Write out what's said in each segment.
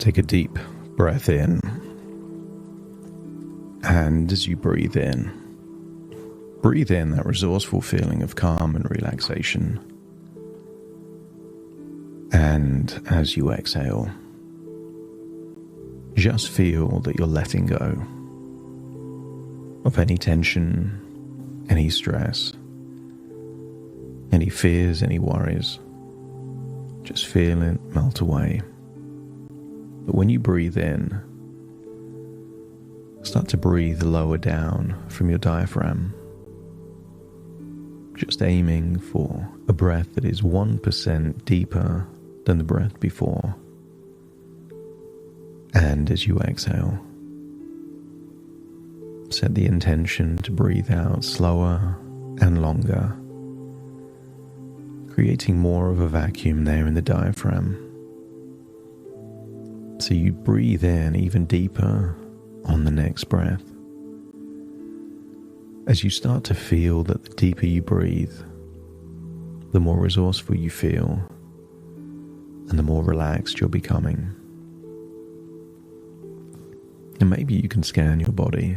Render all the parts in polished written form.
Take a deep breath in, and as you breathe in that resourceful feeling of calm and relaxation. And as you exhale, just feel that you're letting go of any tension, any stress, any fears, any worries. Just feel it melt away. But when you breathe in, start to breathe lower down from your diaphragm, just aiming for a breath that is 1% deeper than the breath before. And as you exhale, set the intention to breathe out slower and longer, creating more of a vacuum there in the diaphragm. So you breathe in even deeper on the next breath. As you start to feel that the deeper you breathe, the more resourceful you feel, and the more relaxed you're becoming. And maybe you can scan your body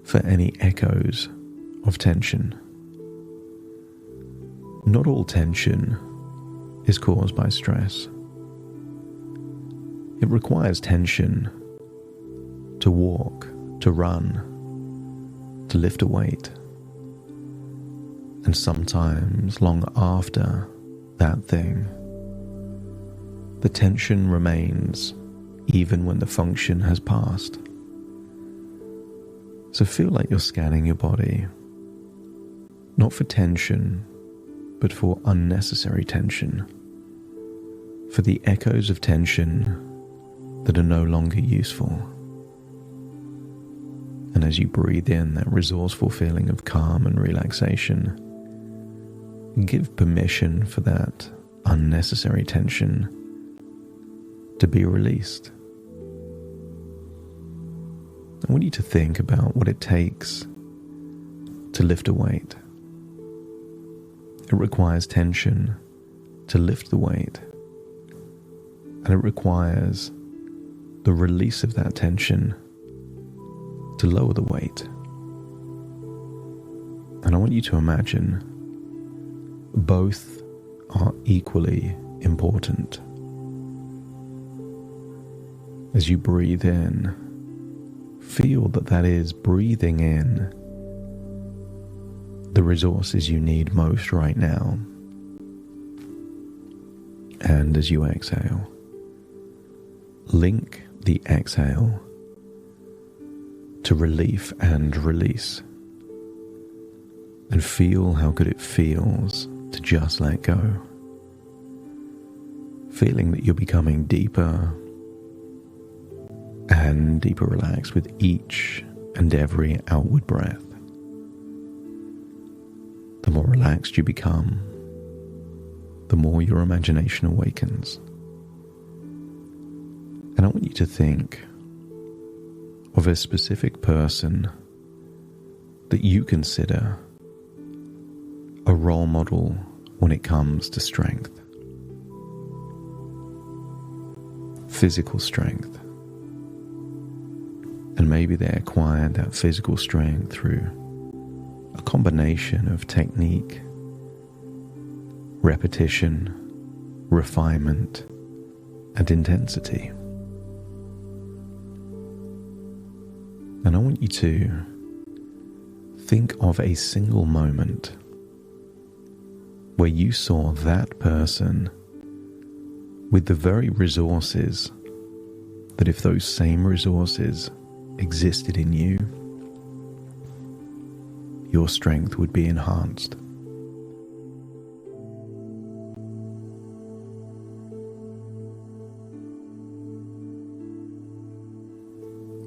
for any echoes of tension. Not all tension is caused by stress. It requires tension to walk, to run, to lift a weight. And sometimes long after that thing, the tension remains even when the function has passed. So feel like you're scanning your body, not for tension, but for unnecessary tension, for the echoes of tension that are no longer useful. And as you breathe in that resourceful feeling of calm and relaxation, give permission for that unnecessary tension to be released. I want you to think about what it takes to lift a weight. It requires tension to lift the weight, and it requires the release of that tension to lower the weight. And I want you to imagine both are equally important. As you breathe in, feel that is breathing in the resources you need most right now. And as you exhale, link the exhale to relief and release, and feel how good it feels to just let go, feeling that you're becoming deeper and deeper relaxed with each and every outward breath. The more relaxed you become, the more your imagination awakens. And I want you to think of a specific person that you consider a role model when it comes to strength. Physical strength. And maybe they acquired that physical strength through a combination of technique, repetition, refinement, and intensity. And I want you to think of a single moment where you saw that person with the very resources that, if those same resources existed in you, your strength would be enhanced.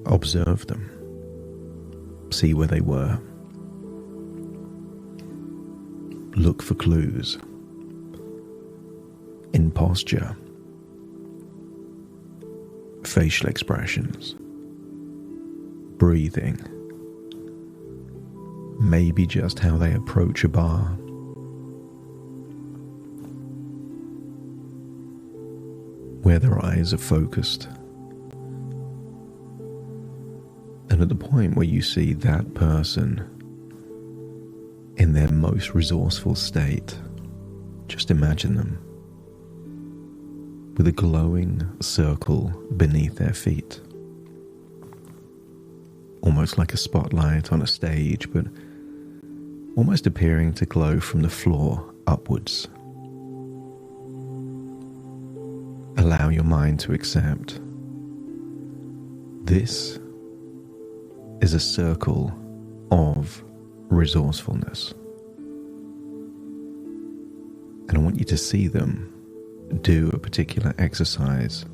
Observe them. See where they were. Look for clues in posture, facial expressions, breathing, maybe just how they approach a bar. Where where their eyes are focused. And at the point where you see that person in their most resourceful state, just imagine them with a glowing circle beneath their feet. Almost like a spotlight on a stage, but almost appearing to glow from the floor upwards. Allow your mind to accept this is a circle of resourcefulness. And I want you to see them do a particular exercise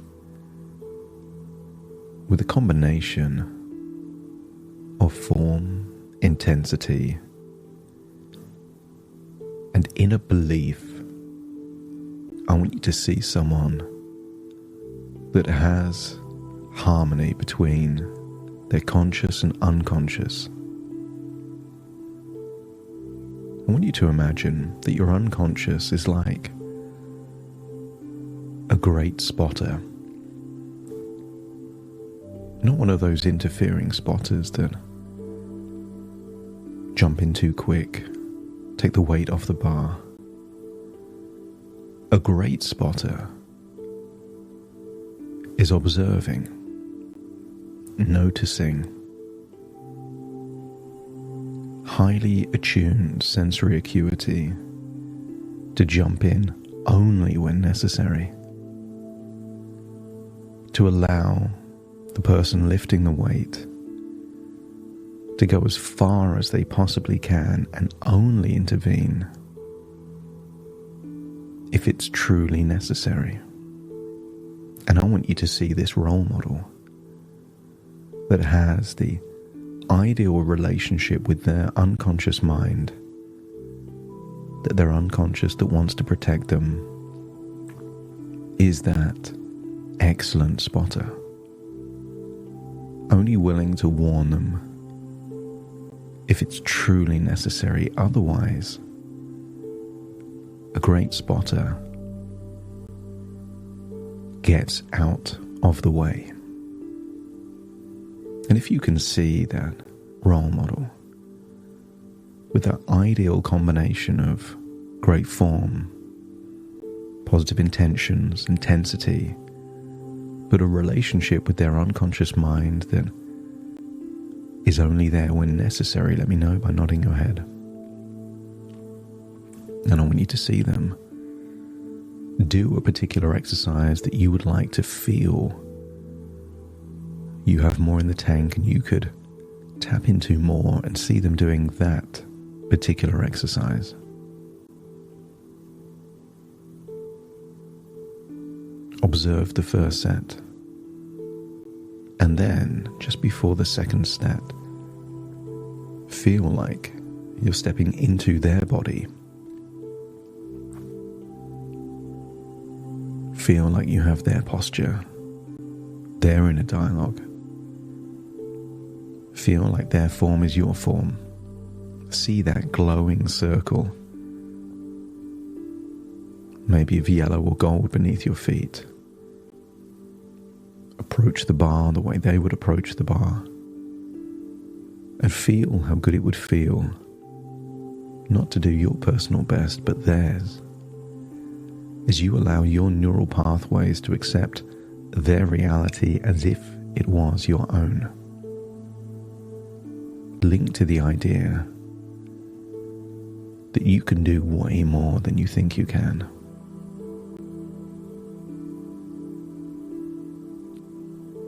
with a combination of form, intensity, and inner belief. I want you to see someone that has harmony between their conscious and unconscious. I want you to imagine that your unconscious is like a great spotter. Not one of those interfering spotters that jump in too quick, take the weight off the bar. A great spotter is observing, noticing, highly attuned sensory acuity to jump in only when necessary, to allow the person lifting the weight to go as far as they possibly can and only intervene if it's truly necessary. And I want you to see this role model that has the ideal relationship with their unconscious mind, that their unconscious that wants to protect them is that excellent spotter, only willing to warn them if it's truly necessary. Otherwise, a great spotter gets out of the way. And if you can see that role model with that ideal combination of great form, positive intentions, intensity, but a relationship with their unconscious mind that is only there when necessary, let me know by nodding your head. And I want you to see them do a particular exercise that you would like to feel you have more in the tank and you could tap into more, and see them doing that particular exercise. Observe the first set, and then just before the second set, feel like you're stepping into their body. Feel like you have their posture, their inner dialogue. Feel like their form is your form. See that glowing circle, maybe of yellow or gold beneath your feet. Approach the bar the way they would approach the bar, and feel how good it would feel not to do your personal best but theirs, as you allow your neural pathways to accept their reality as if it was your own. Link to the idea that you can do way more than you think you can.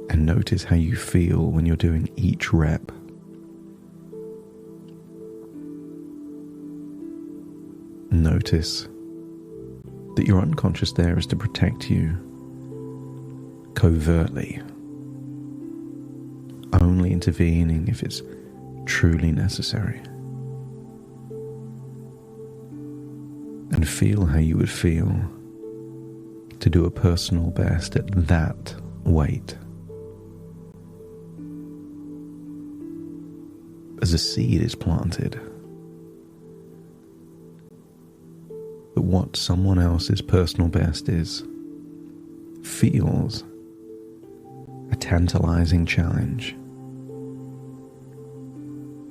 And notice how you feel when you're doing each rep. Notice that your unconscious there is to protect you covertly, only intervening if it's truly necessary. And feel how you would feel to do a personal best at that weight. As a seed is planted, that what someone else's personal best is, feels a tantalising challenge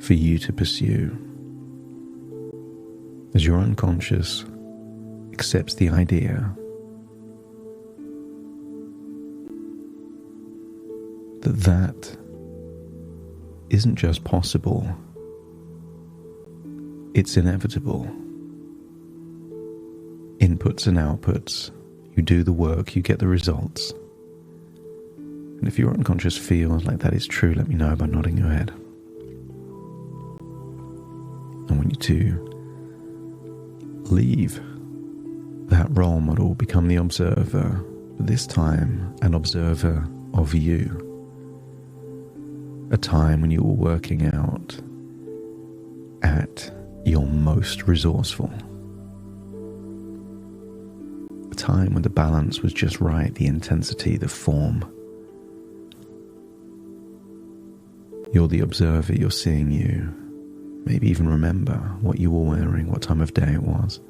for you to pursue as your unconscious accepts the idea that that isn't just possible, it's inevitable. Inputs and outputs, you do the work, you get the results. And if your unconscious feels like that is true, let me know by nodding your head. I want you to leave that role model, become the observer, but this time an observer of you. A time when you were working out at your most resourceful. A time when the balance was just right, the intensity, the form. You're the observer, you're seeing you. Maybe even remember what you were wearing, what time of day it was.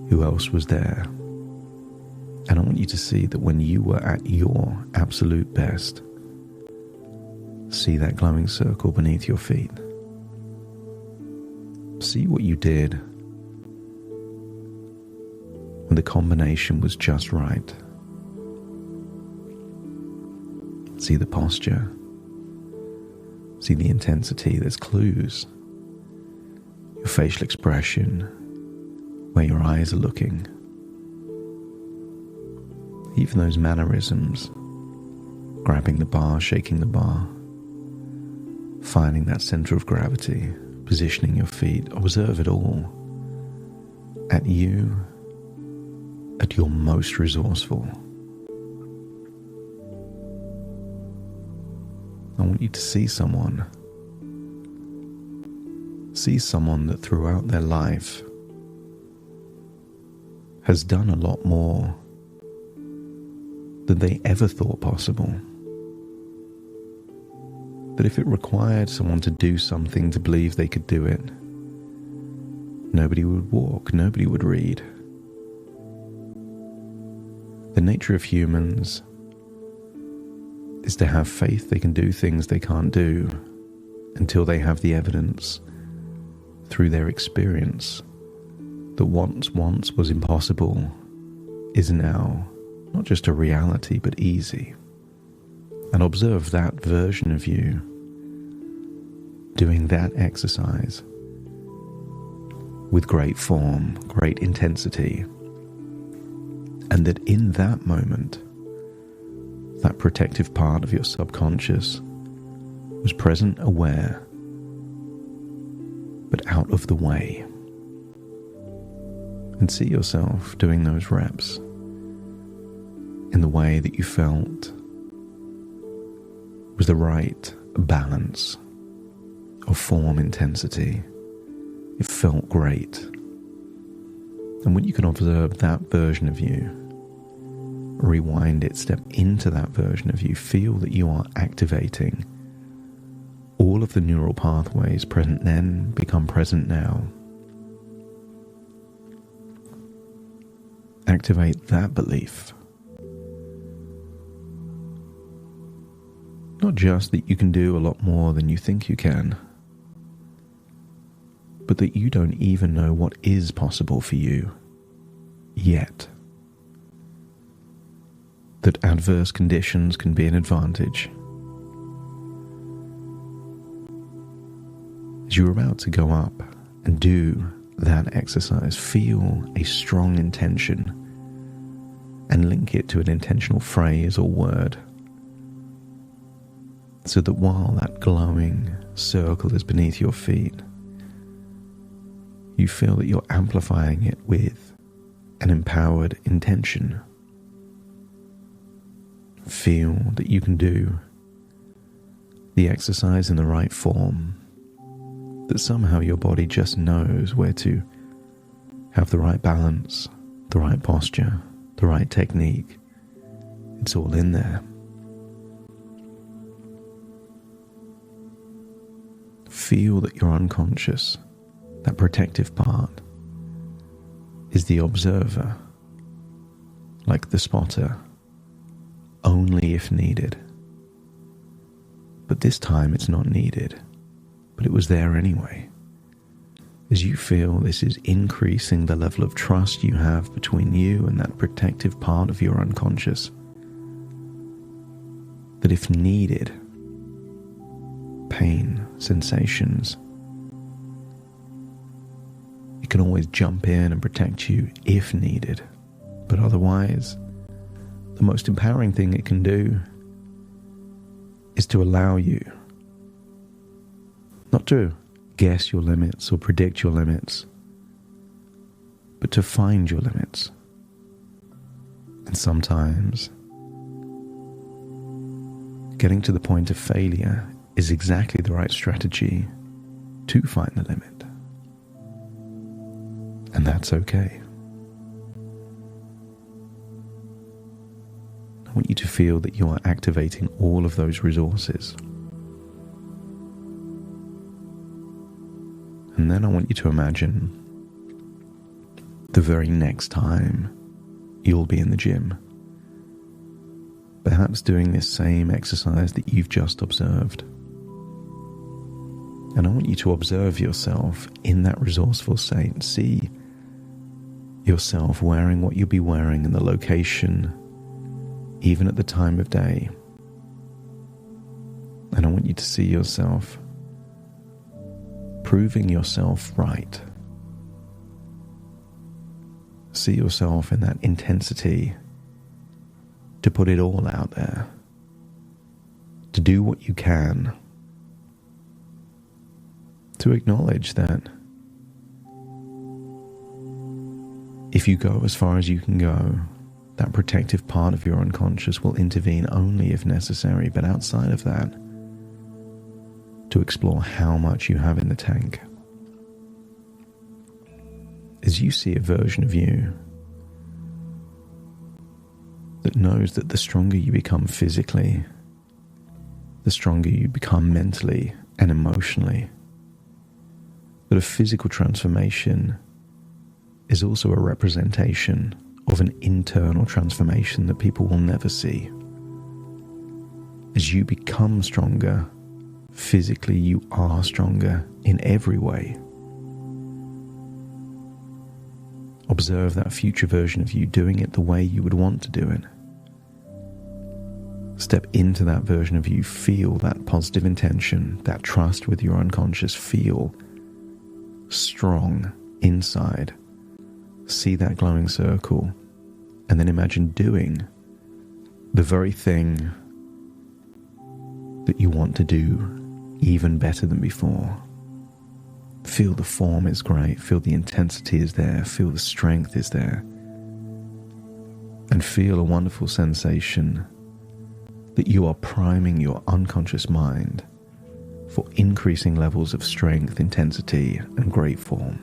Who else was there? And I want you to see that when you were at your absolute best, see that glowing circle beneath your feet. See what you did when the combination was just right. See the posture. See the intensity. There's clues. Your facial expression, where your eyes are looking. Even those mannerisms, grabbing the bar, shaking the bar, finding that center of gravity, positioning your feet. Observe it all. At you, at your most resourceful. I want you to see someone that throughout their life has done a lot more than they ever thought possible. That if it required someone to do something to believe they could do it, nobody would walk, nobody would read. The nature of humans is to have faith they can do things they can't do until they have the evidence through their experience that once was impossible is now not just a reality but easy. And observe that version of you doing that exercise with great form, great intensity, and that in that moment, that protective part of your subconscious was present, aware, but out of the way. And see yourself doing those reps in the way that you felt was the right balance of form, intensity. It felt great. And when you can observe that version of you, rewind it, step into that version of you, feel that you are activating all of the neural pathways present then become present now. Activate that belief. Not just that you can do a lot more than you think you can, but that you don't even know what is possible for you yet. That adverse conditions can be an advantage. As you're about to go up and do that exercise, feel a strong intention and link it to an intentional phrase or word, so that while that glowing circle is beneath your feet, you feel that you're amplifying it with an empowered intention. Feel that you can do the exercise in the right form, that somehow your body just knows where to have the right balance, the right posture, the right technique. It's all in there. Feel that your unconscious, that protective part, is the observer, like the spotter, only if needed. But this time it's not needed, but it was there anyway. As you feel this is increasing the level of trust you have between you and that protective part of your unconscious, that if needed, pain, sensations, it can always jump in and protect you if needed. But otherwise, the most empowering thing it can do is to allow you not to guess your limits or predict your limits, but to find your limits. And sometimes getting to the point of failure is exactly the right strategy to find the limit. And that's okay. I want you to feel that you are activating all of those resources. And then I want you to imagine the very next time you'll be in the gym, perhaps doing this same exercise that you've just observed. And I want you to observe yourself in that resourceful state. See yourself wearing what you'll be wearing in the location, even at the time of day. And I want you to see yourself proving yourself right. See yourself in that intensity to put it all out there, to do what you can, to acknowledge that if you go as far as you can go, that protective part of your unconscious will intervene only if necessary, but outside of that, to explore how much you have in the tank. As you see a version of you that knows that the stronger you become physically, the stronger you become mentally and emotionally, that a physical transformation is also a representation of an internal transformation that people will never see. As you become stronger, physically you are stronger in every way. Observe that future version of you doing it the way you would want to do it. Step into that version of you, feel that positive intention, that trust with your unconscious, feel strong inside. See that glowing circle, and then imagine doing the very thing that you want to do even better than before. Feel the form is great, feel the intensity is there, feel the strength is there, and feel a wonderful sensation that you are priming your unconscious mind for increasing levels of strength, intensity, and great form.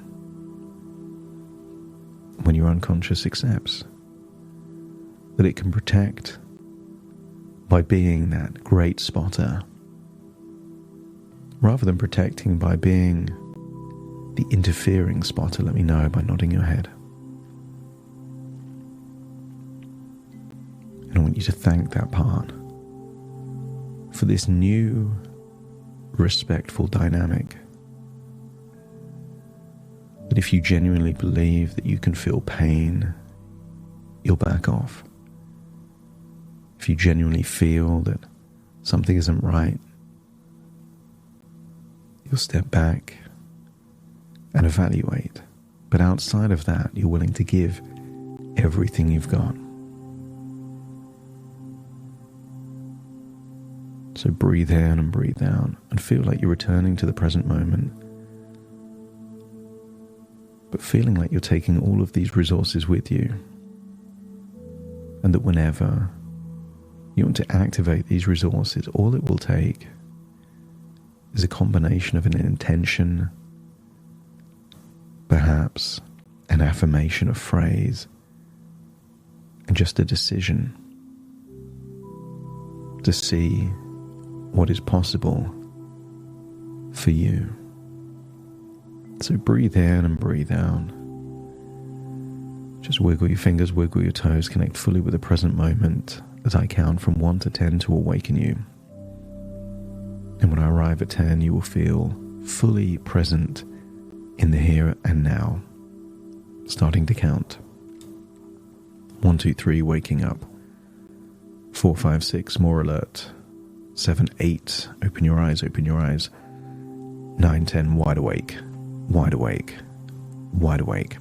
When your unconscious accepts that it can protect by being that great spotter, rather than protecting by being the interfering spotter, let me know by nodding your head. And I want you to thank that part for this new, respectful dynamic. That if you genuinely believe that you can feel pain, you'll back off. If you genuinely feel that something isn't right, you'll step back and evaluate. But outside of that, you're willing to give everything you've got. So breathe in and breathe out and feel like you're returning to the present moment, but feeling like you're taking all of these resources with you, and that whenever you want to activate these resources, all it will take is a combination of an intention, perhaps an affirmation, a phrase, and just a decision to see what is possible for you. So breathe in and breathe out. Just wiggle your fingers, wiggle your toes, connect fully with the present moment as I count from 1 to 10 to awaken you. And when I arrive at 10, you will feel fully present in the here and now. Starting to count. 1, 2, 3, waking up. 4, 5, 6, more alert. 7, 8, open your eyes, open your eyes. 9, 10, wide awake, wide awake, wide awake.